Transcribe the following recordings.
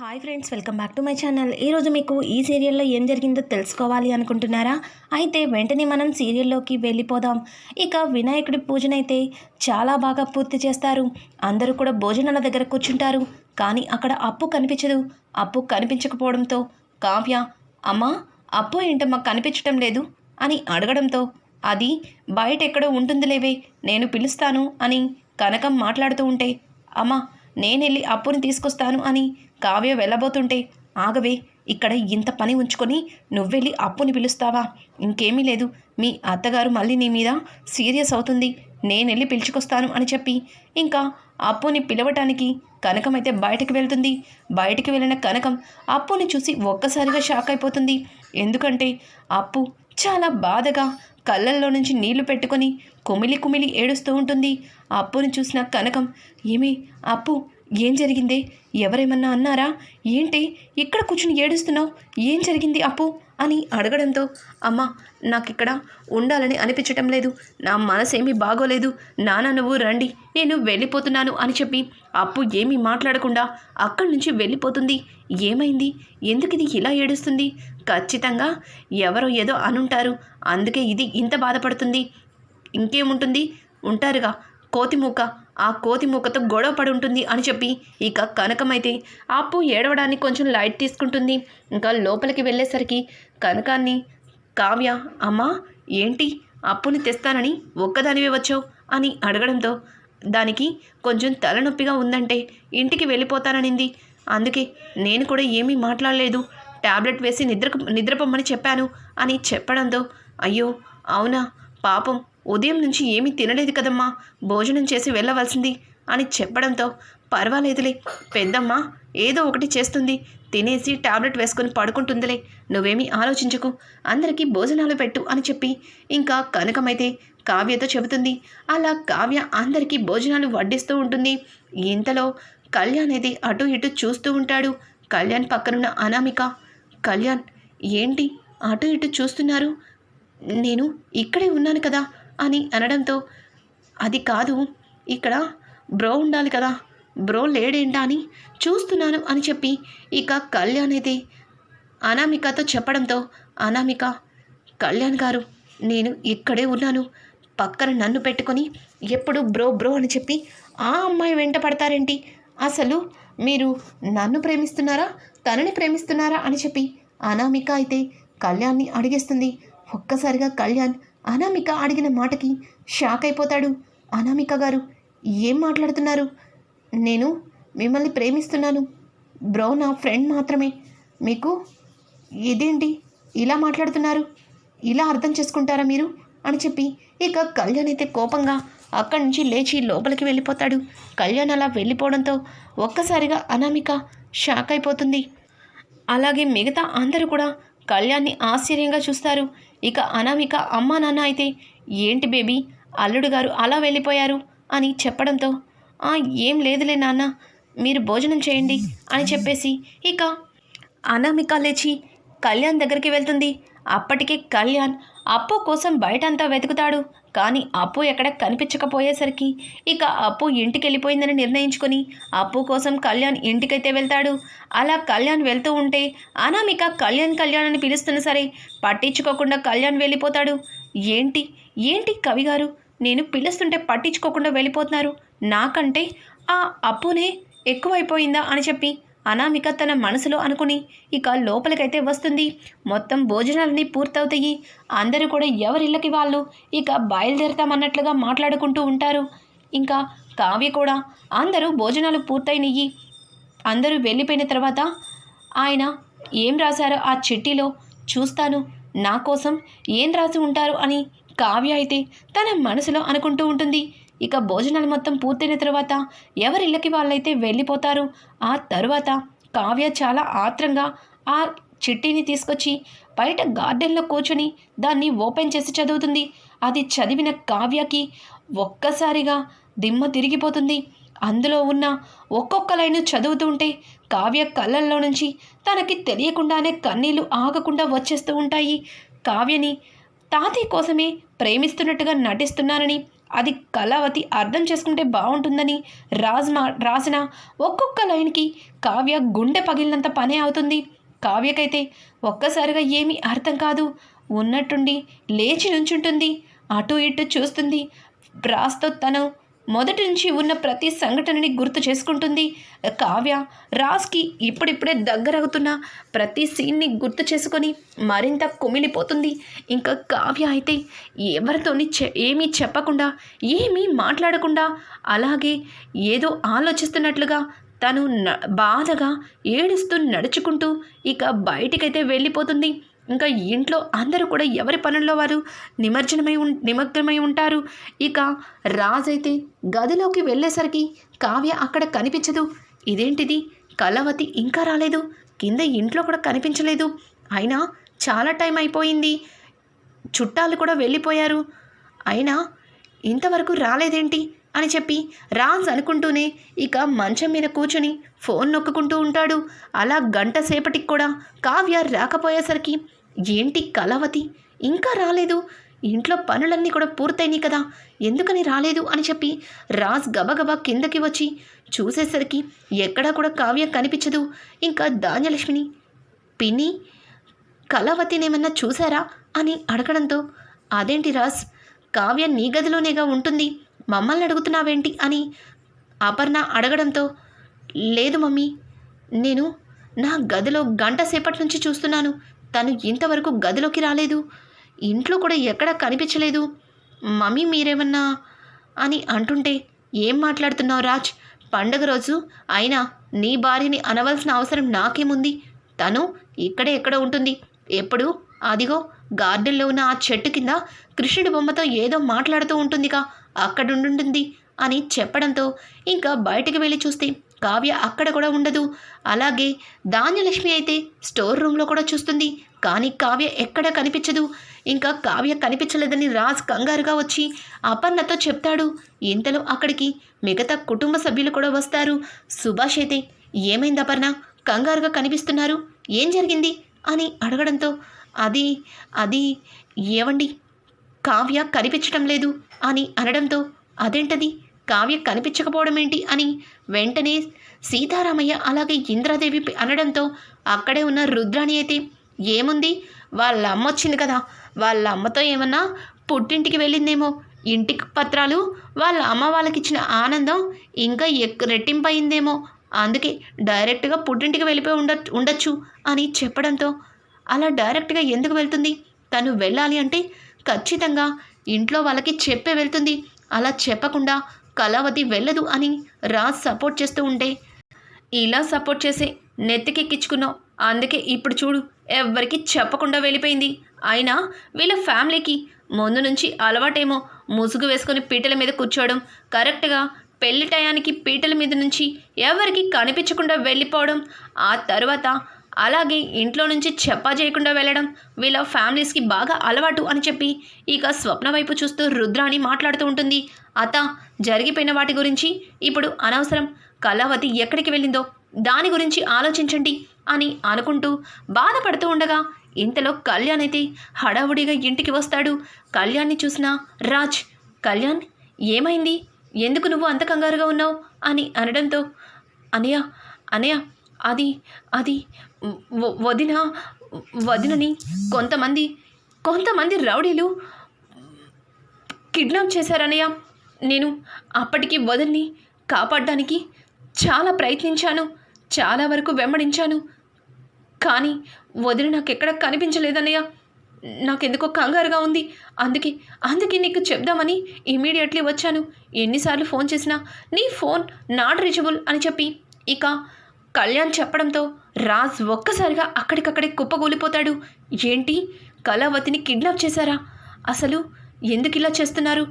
Hi friends, welcome back to my channel. ఈరోజు మీకు ఈ సీరియల్లో ఏం జరిగిందో తెలుసుకోవాలి అనుకుంటున్నారా? అయితే వెంటనే మనం సీరియల్లోకి వెళ్ళిపోదాం. ఇక వినాయకుడి పూజనైతే చాలా బాగా పూర్తి చేస్తారు. అందరూ కూడా భోజనాల దగ్గర కూర్చుంటారు. కానీ అక్కడ అప్పు కనిపించదు. అప్పు కనిపించకపోవడంతో కావ్య, అమ్మా అప్పు ఏంటమ్మా కనిపించటం లేదు అని అడగడంతో, అది బయట ఎక్కడో ఉంటుందిలేవే, నేను పిలుస్తాను అని కనకం మాట్లాడుతూ ఉంటే, అమ్మా నేనెళ్ళి అప్పుని తీసుకొస్తాను అని కావ్య వెళ్ళబోతుంటే, ఆగవే, ఇక్కడ ఇంత పని ఉంచుకొని నువ్వెళ్ళి అప్పుని పిలుస్తావా? ఇంకేమీ లేదు, మీ అత్తగారు మళ్ళీ నీ మీద సీరియస్ అవుతుంది, నేనెళ్ళి పిలుచుకొస్తాను అని చెప్పి ఇంకా అప్పుని పిలవటానికి కనకమైతే బయటకు వెళ్తుంది. బయటికి వెళ్ళిన కనకం అప్పుని చూసి ఒక్కసారిగా షాక్ అయిపోతుంది. ఎందుకంటే అప్పు చాలా బాధగా కళ్ళల్లో నుంచి నీళ్లు పెట్టుకొని కుమిలి కుమిలి ఏడుస్తూ ఉంటుంది. అప్పుని చూసిన కనకం, ఏమి అప్పు, ఏం జరిగిందే? ఎవరేమన్నా అన్నారా ఏంటి? ఇక్కడ కూర్చుని ఏడుస్తున్నావు, ఏం జరిగింది అప్పు అని అడగడంతో, అమ్మ నాకు ఇక్కడ ఉండాలని అనిపించటం లేదు, నా మనసేమీ బాగోలేదు, నాన్న నువ్వు రండి, నేను వెళ్ళిపోతున్నాను అని చెప్పి అప్పు ఏమీ మాట్లాడకుండా అక్కడి నుంచి వెళ్ళిపోతుంది. ఏమైంది? ఎందుకు ఇది ఇలా ఏడుస్తుంది? ఖచ్చితంగా ఎవరో ఏదో అనుంటారు, అందుకే ఇది ఇంత బాధపడుతుంది. ఇంకేముంటుంది, ఉంటారుగా కోతిమూక, ఆ కోతిమూకతో గొడవ పడి ఉంటుంది అని చెప్పి ఇక కనకమైతే అప్పు ఏడవడానికి కొంచెం లైట్ తీసుకుంటుంది. ఇంకా లోపలికి వెళ్ళేసరికి కనకాన్ని కావ్య, అమ్మా ఏంటి అప్పుని తెస్తానని ఒక్కదానివే వచ్చావు అని అడగడంతో, దానికి కొంచెం తలనొప్పిగా ఉందంటే ఇంటికి వెళ్ళిపోతాననింది, అందుకే నేను కూడా ఏమీ మాట్లాడలేదు, టాబ్లెట్ వేసి నిద్రపోమ్మని చెప్పాను అని చెప్పడంతో, అయ్యో అవునా, పాపం ఉదయం నుంచి ఏమీ తినలేదు కదమ్మా, భోజనం చేసి వెళ్ళవలసింది అని చెప్పడంతో, పర్వాలేదులే పెద్దమ్మ ఏదో ఒకటి చేస్తుంది, తినేసి టాబ్లెట్ వేసుకొని పడుకుంటుందిలే, నువ్వేమీ ఆలోచించకు, అందరికీ భోజనాలు పెట్టు అని చెప్పి ఇంకా కనకమైతే కావ్యతో చెబుతుంది. అలా కావ్య అందరికీ భోజనాలు వడ్డిస్తూ ఉంటుంది. ఇంతలో కళ్యాణ్ అయితే అటు ఇటు చూస్తూ ఉంటాడు. కళ్యాణ్ పక్కనున్న అనామిక, కళ్యాణ్ ఏంటి అటు ఇటు చూస్తున్నారు? నేను ఇక్కడే ఉన్నాను కదా అని అనడంతో, అది కాదు, ఇక్కడ బ్రో ఉండాలి కదా, బ్రో లేడేంటా అని చూస్తున్నాను అని చెప్పి ఇక కళ్యాణ్ అయితే అనామికతో చెప్పడంతో, అనామిక, కళ్యాణ్ గారు నేను ఇక్కడే ఉన్నాను, పక్కన నన్ను పెట్టుకొని ఎప్పుడు బ్రో బ్రో అని చెప్పి ఆ అమ్మాయి వెంట పడతారేంటి? అసలు మీరు నన్ను ప్రేమిస్తున్నారా తనని ప్రేమిస్తున్నారా అని చెప్పి అనామిక అయితే కళ్యాణ్ని అడిగేస్తుంది. ఒక్కసారిగా కళ్యాణ్ అనామిక అడిగిన మాటకి షాక్ అయిపోతాడు. అనామిక గారు ఏం మాట్లాడుతున్నారు? నేను మిమ్మల్ని ప్రేమిస్తున్నాను, బ్రో నా ఫ్రెండ్ మాత్రమే, మీకు ఇదేంటి ఇలా మాట్లాడుతున్నారు? ఇలా అర్థం చేసుకుంటారా మీరు అని చెప్పి ఇక కళ్యాణ్ అయితే కోపంగా అక్కడి నుంచి లేచి లోపలికి వెళ్ళిపోతాడు. కళ్యాణ్ అలా వెళ్ళిపోవడంతో ఒక్కసారిగా అనామిక షాక్ అయిపోతుంది. అలాగే మిగతా అందరూ కూడా కళ్యాణ్ని ఆశ్చర్యంగా చూస్తారు. ఇక అనామిక అమ్మా నాన్న అయితే, ఏంటి బేబీ అల్లుడు గారు అలా వెళ్ళిపోయారు అని చెప్పడంతో, ఏం లేదులే నాన్న, మీరు భోజనం చేయండి అని చెప్పేసి ఇక అనామిక లేచి కళ్యాణ్ దగ్గరికి వెళ్తుంది. అప్పటికే కళ్యాణ్ అప్పు కోసం బయటంతా వెతుకుతాడు. కానీ అప్పు ఎక్కడ కనిపించకపోయేసరికి ఇక అప్పు ఇంటికి వెళ్ళిపోయిందని నిర్ణయించుకొని అప్పు కోసం కళ్యాణ్ ఇంటికైతే వెళ్తాడు. అలా కళ్యాణ్ వెళ్తూ ఉంటే అనామిక కళ్యాణ్ అని పిలుస్తున్నా సరే పట్టించుకోకుండా కళ్యాణ్ వెళ్ళిపోతాడు. ఏంటి ఏంటి కవి గారు, నేను పిలుస్తుంటే పట్టించుకోకుండా వెళ్ళిపోతున్నారు, నాకంటే ఆ అప్పునే ఎక్కువైపోయిందా అని చెప్పి అనామిక తన మనసులో అనుకుని ఇక లోపలికైతే వస్తుంది. మొత్తం భోజనాలన్నీ పూర్తవుతాయి. అందరూ కూడా ఎవరిళ్ళకి వాళ్ళు ఇక బయలుదేరతామన్నట్లుగా మాట్లాడుకుంటూ ఉంటారు. ఇంకా కావ్య కూడా అందరూ భోజనాలు పూర్తయినయ్యి అందరూ వెళ్ళిపోయిన తర్వాత, ఆయన ఏం రాశారో ఆ చిట్టీలో చూస్తాను, నా కోసం ఏం రాసి ఉంటారు అని కావ్య అయితే తన మనసులో అనుకుంటూ ఉంటుంది. ఇక భోజనాలు మొత్తం పూర్తయిన తర్వాత ఎవరిళ్ళకి వాళ్ళైతే వెళ్ళిపోతారు. ఆ తరువాత కావ్య చాలా ఆత్రంగా ఆ చిట్టీని తీసుకొచ్చి బయట గార్డెన్లో కూర్చొని దాన్ని ఓపెన్ చేసి చదువుతుంది. అది చదివిన కావ్యకి ఒక్కసారిగా దిమ్మ తిరిగిపోతుంది. అందులో ఉన్న ఒక్కొక్క లైను చదువుతూ ఉంటే కావ్య కళ్ళల్లో నుంచి తనకి తెలియకుండానే కన్నీళ్లు ఆగకుండా వచ్చేస్తూ ఉంటాయి. కావ్యని తాతయ్య కోసమే ప్రేమిస్తున్నట్టుగా నటిస్తున్నానని అది కళావతి అర్థం చేసుకుంటే బాగుంటుందని రాసిన ఒక్కొక్క లైన్కి కావ్య గుండె పగిలినంత పనే అవుతుంది. కావ్యకైతే ఒక్కసారిగా ఏమీ అర్థం కాదు. ఉన్నట్టుండి లేచి నుంచుంటుంది, అటు ఇటు చూస్తుంది. రాజ్తో తను మొదటి నుంచి ఉన్న ప్రతి సంఘటనని గుర్తు చేసుకుంటుంది. కావ్య రాజ్కి ఇప్పుడిప్పుడే దగ్గరవుతున్న ప్రతి సీన్ని గుర్తు చేసుకొని మరింత కుమిలిపోతుంది. ఇంకా కావ్య అయితే ఎవరితోని ఏమీ చెప్పకుండా ఏమీ మాట్లాడకుండా అలాగే ఏదో ఆలోచిస్తున్నట్లుగా తను బాధగా ఏడుస్తూ నడుచుకుంటూ ఇక బయటికైతే వెళ్ళిపోతుంది. ఇంకా ఇంట్లో అందరూ కూడా ఎవరి పనుల్లో వారు నిమగ్నమై ఉంటారు. ఇక రాజైతే గదిలోకి వెళ్ళేసరికి కావ్య అక్కడ కనిపించదు. ఇదేంటిది, కళావతి ఇంకా రాలేదు, కింద ఇంట్లో కూడా కనిపించలేదు, అయినా చాలా టైం అయిపోయింది, చుట్టాలు కూడా వెళ్ళిపోయారు, అయినా ఇంతవరకు రాలేదేంటి అని చెప్పి రాజ్ అనుకుంటూనే ఇక మంచం మీద కూర్చొని ఫోన్ నొక్కుకుంటూ ఉంటాడు. అలా గంట సేపటికి కూడా కావ్య రాకపోయేసరికి ఏంటి కళావతి ఇంకా రాలేదు, ఇంట్లో పనులన్నీ కూడా పూర్తయినాయి కదా, ఎందుకని రాలేదు అని చెప్పి రాజ్ గబగబా కిందకి వచ్చి చూసేసరికి ఎక్కడా కూడా కావ్య కనిపించదు. ఇంకా ధాన్యలక్ష్మిని, పిన్ని కళావతినేమన్నా చూసారా అని అడగడంతో అదేంటి రాజ్, కావ్య నీ గదిలోనేగా ఉంటుంది, మమ్మల్ని అడుగుతున్నావేంటి అని అపర్ణ అడగడంతో లేదు మమ్మీ, నేను నా గదిలో గంట సేపటి నుంచి చూస్తున్నాను, తను ఇంతవరకు గదిలోకి రాలేదు, ఇంట్లో కూడా ఎక్కడా కనిపించలేదు, మమ్మీ మీరేమన్నా అని అంటుంటే ఏం మాట్లాడుతున్నావు రాజ్, పండగ రోజు అయినా నీ భార్యని అనవలసిన అవసరం నాకేముంది, తను ఇక్కడే ఎక్కడ ఉంటుంది, ఎప్పుడు అదిగో గార్డెన్లో ఉన్న ఆ చెట్టు కింద కృష్ణుడి బొమ్మతో ఏదో మాట్లాడుతూ ఉంటుందిగా, అక్కడుంటుంది అని చెప్పడంతో ఇంకా బయటికి వెళ్ళి చూస్తే కావ్య అక్కడ కూడా ఉండదు. అలాగే ధాన్యలక్ష్మి అయితే స్టోర్ రూమ్లో కూడా చూస్తుంది, కానీ కావ్య ఎక్కడ కనిపించదు. ఇంకా కావ్య కనిపించలేదని రాజ్ కంగారుగా వచ్చి అపర్ణతో చెప్తాడు. ఇంతలో అక్కడికి మిగతా కుటుంబ సభ్యులు కూడా వస్తారు. సుభాష్ అయితే ఏమైంది అపర్ణ, కంగారుగా కనిపిస్తున్నారు, ఏం జరిగింది అని అడగడంతో అది ఏవండి కావ్య కనిపించడం లేదు అని అనడంతో అదేంటది, కావ్య కనిపించకపోవడం ఏంటి అని వెంటనే సీతారామయ్య అలాగే ఇంద్రాదేవి అనడంతో అక్కడే ఉన్న రుద్రాణి అయితే ఏముంది, వాళ్ళ అమ్మ వచ్చింది కదా, వాళ్ళ అమ్మతో ఏమన్నా పుట్టింటికి వెళ్ళిందేమో, ఇంటికి పత్రాలు వాళ్ళ అమ్మ వాళ్ళకిచ్చిన ఆనందం ఇంకా రెట్టింపయిందేమో, అందుకే డైరెక్ట్గా పుట్టింటికి వెళ్ళిపోయి ఉండొచ్చు అని చెప్పడంతో అలా డైరెక్ట్గా ఎందుకు వెళ్తుంది, తను వెళ్ళాలి అంటే ఖచ్చితంగా ఇంట్లో వాళ్ళకి చెప్పే వెళ్తుంది, అలా చెప్పకుండా కళావతి వెళ్ళదు అని రాజ్ సపోర్ట్ చేస్తూ ఉంటే ఇలా సపోర్ట్ చేసి నెత్తికెక్కించుకున్నావు, అందుకే ఇప్పుడు చూడు ఎవ్వరికి చెప్పకుండా వెళ్ళిపోయింది. అయినా వీళ్ళ ఫ్యామిలీకి ముందు నుంచి అలవాటేమో ముసుగు వేసుకొని పీటల మీద కూర్చోవడం, కరెక్ట్గా పెళ్లి టయానికి పీటల మీద నుంచి ఎవరికి కనిపించకుండా వెళ్ళిపోవడం, ఆ తర్వాత అలాగే ఇంట్లో నుంచి చెప్పా చేయకుండా వెళ్ళడం వీళ్ళ ఫ్యామిలీస్కి బాగా అలవాటు అని చెప్పి ఇక స్వప్న వైపు చూస్తూ రుద్రాణి మాట్లాడుతూ ఉంటుంది. అత్త, జరిగిపోయిన వాటి గురించి ఇప్పుడు అనవసరం, కళావతి ఎక్కడికి వెళ్ళిందో దాని గురించి ఆలోచించండి అని అనుకుంటూ బాధపడుతూ ఉండగా ఇంతలో కళ్యాణ్ అయితే హడావుడిగా ఇంటికి వస్తాడు. కళ్యాణ్ని చూసిన రాజ్, కళ్యాణ్ ఏమైంది, ఎందుకు నువ్వు అంత కంగారుగా ఉన్నావు అని అనడంతో అనయ్య అది వదినని కొంతమంది రౌడీలు కిడ్నాప్ చేశారనయ్య, నేను అప్పటికి వదిన్ని కాపాడడానికి చాలా ప్రయత్నించాను, చాలా వరకు వెంబడించాను, కానీ వదిన నాకెక్కడ కనిపించలేదన్నయ్య, నాకెందుకో కంగారుగా ఉంది, అందుకే నీకు చెప్దామని ఇమీడియట్లీ వచ్చాను, ఎన్నిసార్లు ఫోన్ చేసినా నీ ఫోన్ నాట్ రీచబుల్ అని చెప్పి ఇక కళ్యాణ్ చెప్పడంతో రాజ్ ఒక్కసారిగా అక్కడికక్కడే కుప్పగూలిపోతాడు. ఏంటి, కళావతిని కిడ్నాప్ చేశారా, అసలు ఎందుకు ఇలా చేస్తున్నారు,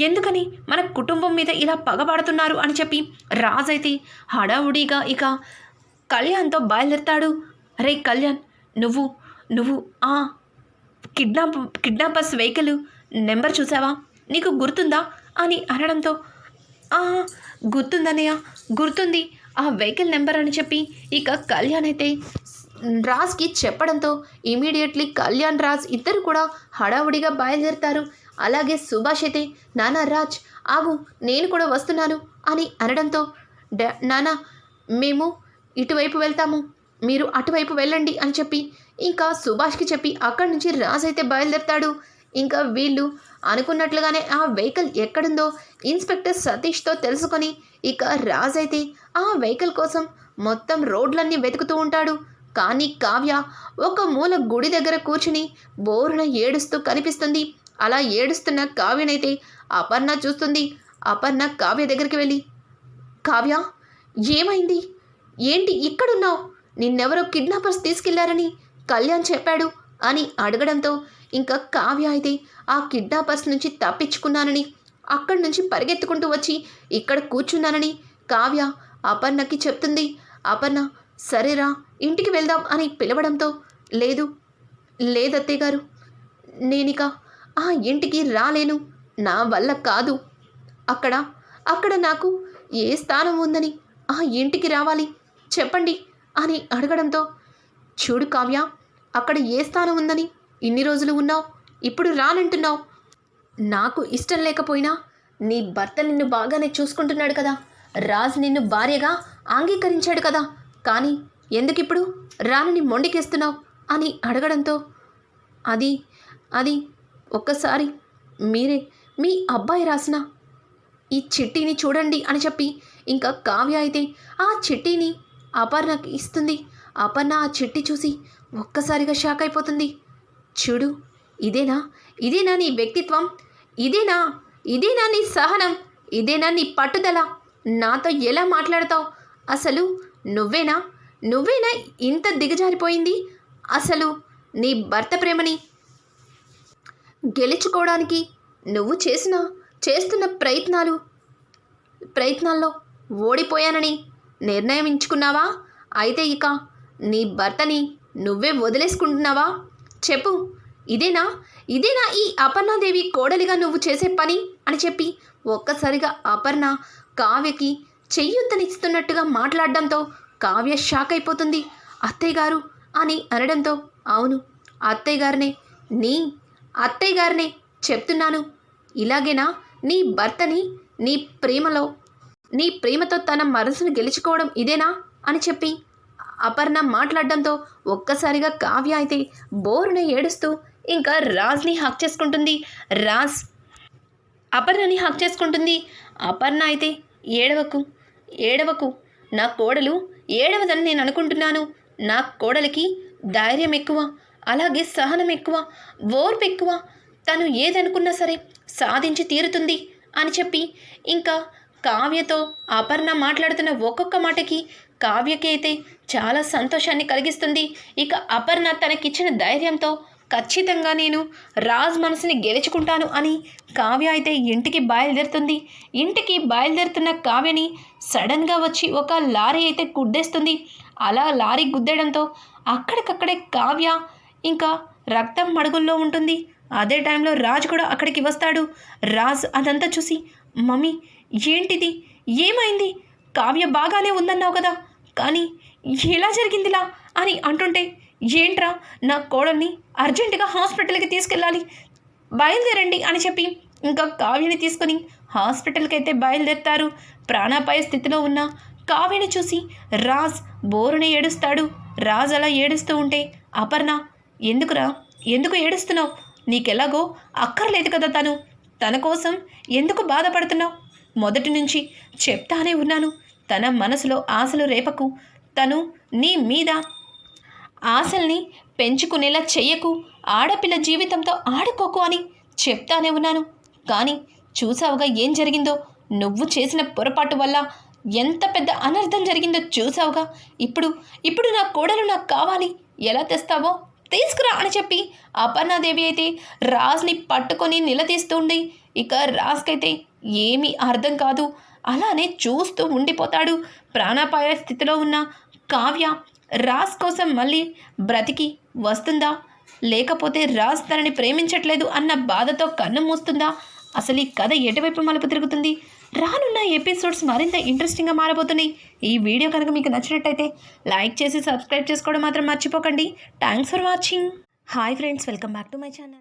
ఎందుకని మన కుటుంబం మీద ఇలా పగబడుతున్నారు అని చెప్పి రాజ్ అయితే హడావుడిగా ఇక కళ్యాణ్తో బయలుదేరతాడు. రే కళ్యాణ్, నువ్వు ఆ కిడ్నాపర్స్ వెహికల్ నెంబర్ చూసావా, నీకు గుర్తుందా అని అనడంతో గుర్తుందన్నయ్య, గుర్తుంది, ఆ వెహికల్ నెంబర్ అని చెప్పి ఇక కళ్యాణ్ అయితే రాజ్కి చెప్పడంతో ఇమీడియట్లీ కళ్యాణ్ రాజ్ ఇద్దరు కూడా హడావుడిగా బయలుదేరుతారు. అలాగే సుభాష్ అయితే నానా రాజ్ ఆగు నేను కూడా వస్తున్నాను అని అనడంతో నానా మేము ఇటువైపు వెళ్తాము మీరు అటువైపు వెళ్ళండి అని చెప్పి ఇంకా సుభాష్కి చెప్పి అక్కడి నుంచి రాజ్ అయితే బయలుదేరుతాడు. ఇంకా వీళ్ళు అనుకున్నట్లుగానే ఆ వెహికల్ ఎక్కడుందో ఇన్స్పెక్టర్ సతీష్తో తెలుసుకొని ఇక రాజ్ అయితే ఆ వెహికల్ కోసం మొత్తం రోడ్లన్నీ వెతుకుతూ ఉంటాడు. కానీ కావ్య ఒక మూల గుడి దగ్గర కూర్చుని బోరున ఏడుస్తూ కనిపిస్తుంది. అలా ఏడుస్తున్న కావ్యనైతే అపర్ణ చూస్తుంది. అపర్ణ కావ్య దగ్గరికి వెళ్ళి కావ్య ఏమైంది, ఏంటి ఇక్కడున్నావు, నిన్నెవరో కిడ్నాపర్స్ తీసుకెళ్లారని కళ్యాణ్ చెప్పాడు అని అడగడంతో ఇంకా కావ్య అయితే ఆ కిడ్నాపర్స్ నుంచి తప్పించుకున్నానని అక్కడి నుంచి పరిగెత్తుకుంటూ వచ్చి ఇక్కడ కూర్చున్నానని కావ్య అపర్ణకి చెప్తుంది. అపర్ణ సరేరా ఇంటికి వెళ్దాం అని పిలవడంతో లేదత్తయ్య గారు, నేనిక ఆ ఇంటికి రాలేను, నా వల్ల కాదు, అక్కడ నాకు ఏ స్థానం ఉందని ఆ ఇంటికి రావాలి చెప్పండి అని అడగడంతో చూడు కావ్య, అక్కడ ఏ స్థానం ఉందని ఇన్ని రోజులు ఉన్నావు, ఇప్పుడు రానంటున్నావు. నాకు ఇష్టం లేకపోయినా నీ భర్త నిన్ను బాగానే చూసుకుంటున్నాడు కదా, రాజ్ నిన్ను భార్యగా అంగీకరించాడు కదా, కానీ ఎందుకిప్పుడు రానని మొండికేస్తున్నావు అని అడగడంతో అది ఒక్కసారి మీరే మీ అబ్బాయి రాసిన ఈ చిట్టీని చూడండి అని చెప్పి ఇంకా కావ్య అయితే ఆ చిట్టీని అపర్ణకి ఇస్తుంది. అపర్ణ ఆ చిట్టి చూసి ఒక్కసారిగా షాక్ అయిపోతుంది. చూడు, ఇదేనా నీ వ్యక్తిత్వం, ఇదేనా నీ సహనం, ఇదేనా నీ పట్టుదల, నాతో ఎలా మాట్లాడతావు, అసలు నువ్వేనా ఇంత దిగజారిపోయింది, అసలు నీ భర్త ప్రేమని గెలుచుకోవడానికి నువ్వు చేస్తున్న ప్రయత్నాల్లో ఓడిపోయానని నిర్ణయించుకున్నావా, అయితే ఇక నీ భర్తని నువ్వే వదిలేసుకుంటున్నావా చెప్పు, ఇదేనా ఈ అపర్ణాదేవి కోడలిగా నువ్వు చేసే పని అని చెప్పి ఒక్కసారిగా అపర్ణ కావ్యకి చెయ్యొత్తనిస్తున్నట్టుగా మాట్లాడడంతో కావ్య షాక్ అయిపోతుంది. అత్తయ్య గారు అని అనడంతో అవును అత్తయ్య గారినే చెప్తున్నాను, ఇలాగేనా నీ భర్తని నీ ప్రేమతో తన మనసును గెలుచుకోవడం ఇదేనా అని చెప్పి అపర్ణ మాట్లాడడంతో ఒక్కసారిగా కావ్య అయితే బోరున ఏడుస్తూ ఇంకా రాజ్ని హక్ చేసుకుంటుంది. రాజ్ అపర్ణని హక్ చేసుకుంటుంది. అపర్ణ అయితే ఏడవకు నా కోడలు ఏడవదని నేను అనుకుంటున్నాను, నా కోడలికి ధైర్యం ఎక్కువ, అలాగే సహనం ఎక్కువ, ఓర్పు ఎక్కువ, తను ఏదనుకున్నా సరే సాధించి తీరుతుంది అని చెప్పి ఇంకా కావ్యతో అపర్ణ మాట్లాడుతున్న ఒక్కొక్క మాటకి కావ్యకి అయితే చాలా సంతోషాన్ని కలిగిస్తుంది. ఇక అపర్ణ తనకిచ్చిన ధైర్యంతో ఖచ్చితంగా నేను రాజ్ మనసుని గెలుచుకుంటాను అని కావ్య అయితే ఇంటికి బయలుదేరుతుంది. ఇంటికి బయలుదేరుతున్న కావ్యని సడన్గా వచ్చి ఒక లారీ అయితే గుద్దేస్తుంది. అలా లారీ గుద్దేయడంతో అక్కడికక్కడే కావ్య ఇంకా రక్తం మడుగుల్లో ఉంటుంది. అదే టైంలో రాజ్ కూడా అక్కడికి వస్తాడు. రాజ్ అదంతా చూసి మమ్మీ ఏంటిది, ఏమైంది, కావ్య బాగానే ఉందన్నావు కదా, కానీ ఎలా జరిగిందిలా అని అంటుంటే ఏంట్రా, నా కోడల్ని అర్జెంటుగా హాస్పిటల్కి తీసుకెళ్ళాలి, బయలుదేరండి అని చెప్పి ఇంకా కావ్యని తీసుకొని హాస్పిటల్కి అయితే బయలుదేరుతారు. ప్రాణాపాయ స్థితిలో ఉన్న కావ్యని చూసి రాజ్ బోరుని ఏడుస్తాడు. రాజ్ అలా ఏడుస్తూ ఉంటే అపర్ణ ఎందుకు ఏడుస్తున్నావు, నీకెలాగో అక్కర్లేదు కదా, తన కోసం ఎందుకు బాధపడుతున్నావు, మొదటి నుంచి చెప్తానే ఉన్నాను, తన మనసులో ఆశలు రేపకు, తను నీ మీద ఆశల్ని పెంచుకునేలా చెయ్యకు, ఆడపిల్ల జీవితంతో ఆడుకోకు అని చెప్తానే ఉన్నాను, కానీ చూసావుగా ఏం జరిగిందో, నువ్వు చేసిన పొరపాటు వల్ల ఎంత పెద్ద అనర్థం జరిగిందో చూసావుగా, ఇప్పుడు నా కోడలు నాకు కావాలి, ఎలా తెస్తావో తీసుకురా అని చెప్పి అపర్ణాదేవి అయితే రాజ్ని పట్టుకొని నిలదీస్తుండి. ఇక రాజ్కైతే ఏమీ అర్థం కాదు, అలానే చూస్తూ ఉండిపోతాడు. ప్రాణాపాయ స్థితిలో ఉన్న కావ్య రాజ్ కోసం మళ్ళీ బ్రతికి వస్తుందా, లేకపోతే రాజ్ తనని ప్రేమించట్లేదు అన్న బాధతో కన్ను మూస్తుందా, అసలు ఈ కథ ఎటువైపు మలుపు తిరుగుతుంది? రానున్న ఎపిసోడ్స్ మరింత ఇంట్రెస్టింగ్గా మారబోతున్నాయి. ఈ వీడియో కనుక మీకు నచ్చినట్టయితే లైక్ చేసి సబ్స్క్రైబ్ చేసుకోవడం మాత్రం మర్చిపోకండి. Thanks for watching. Hi friends, welcome back to my channel.